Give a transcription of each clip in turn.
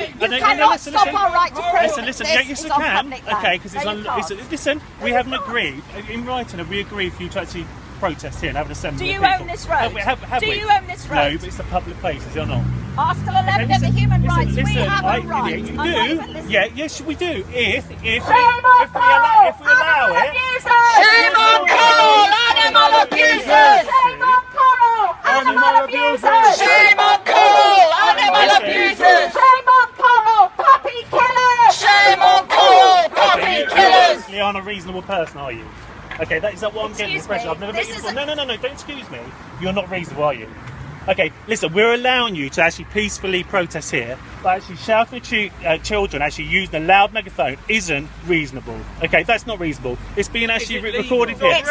You cannot stop our right to protest. Listen, yes, I can. Okay, because listen, we haven't agreed in writing. We agree for you to actually protest here and have an assembly. Do you own this road? Do you own this road? No, but it's a public place, is it or not? Article 11 of the human rights. We have a right. You do. Yeah, yes, we do. If we allow it. Shame on Cole, animal abusers! Shame on Cole, animal abusers! Shame on Cole, animal abusers! Shame on Cole, puppy killers! Shame on Cole, puppy killers! You aren't a reasonable person, are you? Okay, is that what I'm getting the impression? I've never met you before. No, don't excuse me. You're not reasonable, are you? Okay, listen, we're allowing you to actually peacefully protest here, but actually shouting at children, actually using a loud megaphone isn't reasonable. Okay, that's not reasonable. It's being actually recorded here.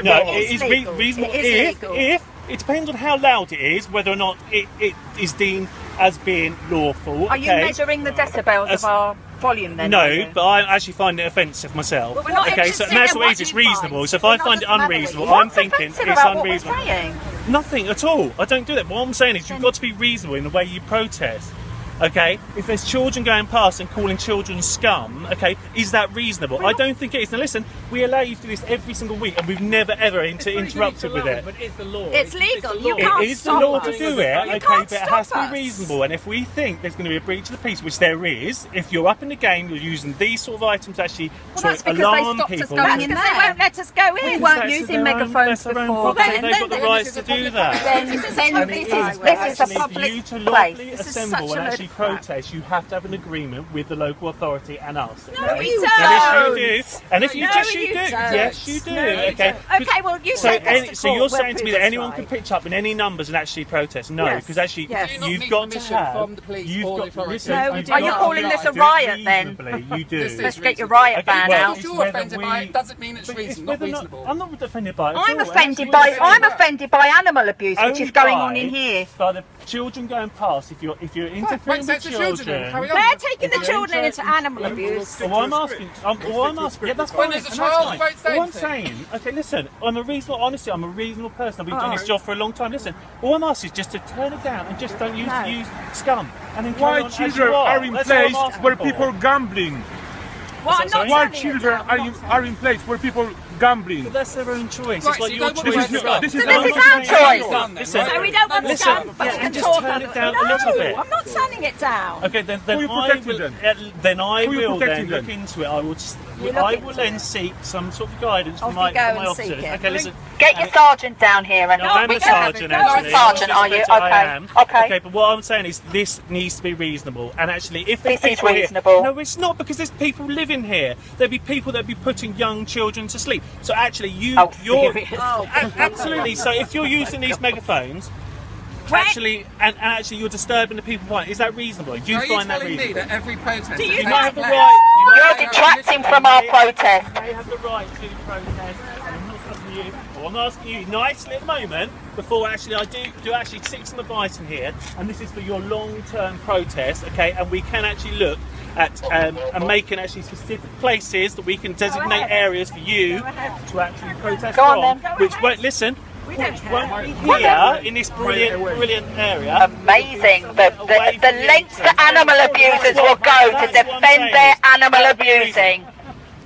No, it is reasonable if it depends on how loud it is, whether or not it is deemed as being lawful. Are you measuring the decibels of our volume then? No, but I actually find it offensive myself. Well, okay, so that's what it is, it's reasonable. So if I find it unreasonable, I'm thinking it's unreasonable. Nothing at all. I don't do that. What I'm saying is you've got to be reasonable in the way you protest. Okay, if there's children going past and calling children scum, okay, is that reasonable? I don't think it is. Now listen, we allow you to do this every single week and we've never ever interrupted with it. But it's the law. It's legal. You can't It is the law to do it, okay, but it has to be reasonable. And if we think there's going to be a breach of the peace, which there is, if you're up in the game, you're using these sort of items actually to alarm people. That's because they won't let us go in. We weren't using megaphones before. They've got the rights to do that. This is a public place. For you to lawfully assemble and actually protest, you have to have an agreement with the local authority and us. No, you don't. Yes, you do. And if you yes, you do. Okay. Okay, well, you say so you're saying to me that anyone can pitch up in any numbers and actually protest? No, because actually you've got to have. Are you calling this a riot then? You do. Let's get your riot ban out. If you're offended by it, doesn't mean it's reasonable. I'm not offended by it. I'm offended by animal abuse, which is going on in here. By the children going past, if you're interfering with children, they're taking the children into animal abuse. Well, I'm asking. Yeah, that's fine. All I'm saying, okay, listen. I'm a reasonable person. I've been doing this job for a long time. Listen, all I'm asking is just to turn it down and just don't use scum. And then why children are in place where people are gambling? Why children are in place where people gambling? But that's their own choice. It's like your choice. This is our choice. Listen, so we don't want scum, but you can just talk turn it down a little bit. I'm not turning it down. Okay, then I will look into it. I will then seek some sort of guidance from my officers. Okay, listen. Get your sergeant down here and I'm a sergeant, actually. You're a sergeant, are you? I am. Okay, but what I'm saying is this needs to be reasonable. And actually, if there's this is people reasonable. Here, no, it's not, because there's people living here. There'll be people that'll be putting young children to sleep. So actually, you're absolutely. So if you're using these megaphones. Actually, and actually, you're disturbing the people. Is that reasonable? Do you find that reasonable? That every protest you might have the right. You're detracting from our protest. You may have the right to protest. I'm not asking you. Well, I'm asking you nicely at the moment. Before actually, I do actually seek some advice in here, and this is for your long-term protest. Okay, and we can actually look at and making actually specific places that we can designate areas for you to actually protest from. Which won't listen. Which won't be here in this brilliant area. Amazing. The lengths the animal abusers will go to defend their animal abusing.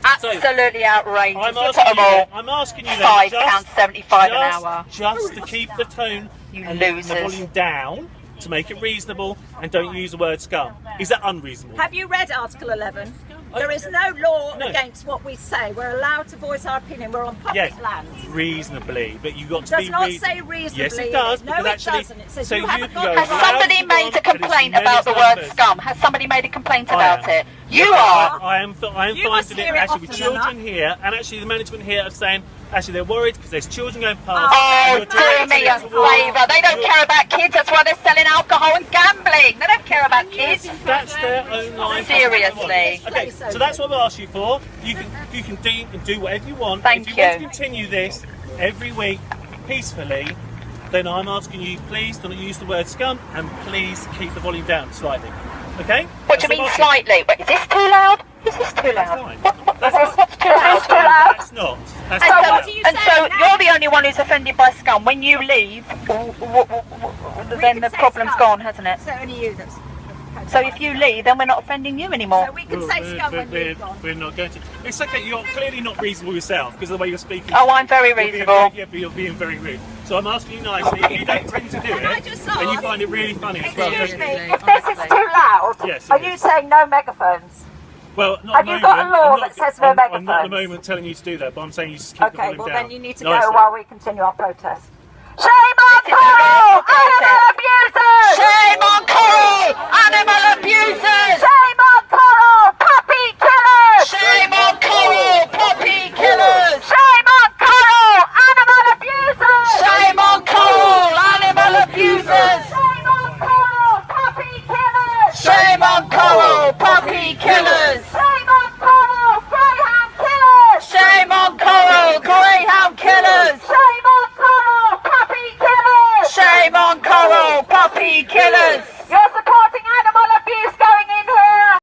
Absolutely outrageous. I'm asking you £5.75 an hour. Just to keep the tone and losers. the volume down, to make it reasonable, and don't use the word scum. Is that unreasonable? Have you read Article 11? There is no law against what we say. We're allowed to voice our opinion. We're on public land. Reasonably, but you've got to be reasonable. It does not say reasonably. Yes, it does. No, it doesn't. It says you haven't got. Has somebody made a complaint about the word scum? Has somebody made a complaint about it? You are. I am finding it actually with children here, and actually the management here are saying actually they're worried because there's children going past. Oh, do me a favour. They don't care about kids. That's why they're selling alcohol and gambling. They don't care about kids. That's their own life. Seriously. Okay, so that's what I've asked you for. You can do whatever you want. Thank you. If you want to continue this every week peacefully, then I'm asking you, please don't use the word scum, and please keep the volume down slightly. Okay? What do you mean slightly? Wait, is this too loud? Is this too loud? That's too loud. That's not. And so you're the only one who's offended by scum. When you leave, then the problem's gone, hasn't it? So only you that's So if you leave, then we're not offending you anymore. So we can say scum when you've gone. We're not going to. It's okay. You're clearly not reasonable yourself because of the way you're speaking. Oh, I'm very reasonable. Yeah, but you're being very rude. So I'm asking you nicely. If you don't tend to do I it, just and you ask? find it really funny as well. Excuse don't me, you? If this is too loud, Yes, are it you is. saying no megaphones? Well, not Have at the you got a moment. law I'm that not- says no I'm not at the megaphones? moment telling you to do that, but I'm saying you just keep the Okay, volume well down. then you need to Nicely. go while we continue our protest. Shame on Coral! Animal abusers! Shame on Coral! Animal abusers! Shame on Coral! Puppy killers! Shame on Coral! Puppy killers! Shame on Coral! Animal abusers! Shame on Coral! Animal abusers! Shame on Coral! Puppy killers! Shame on Coral! Puppy killers! Shame on Coral! Greyhound killers! Shame on Coral! Greyhound killers! Shame on Coral! Puppy killers! Shame on Coral! Puppy killers!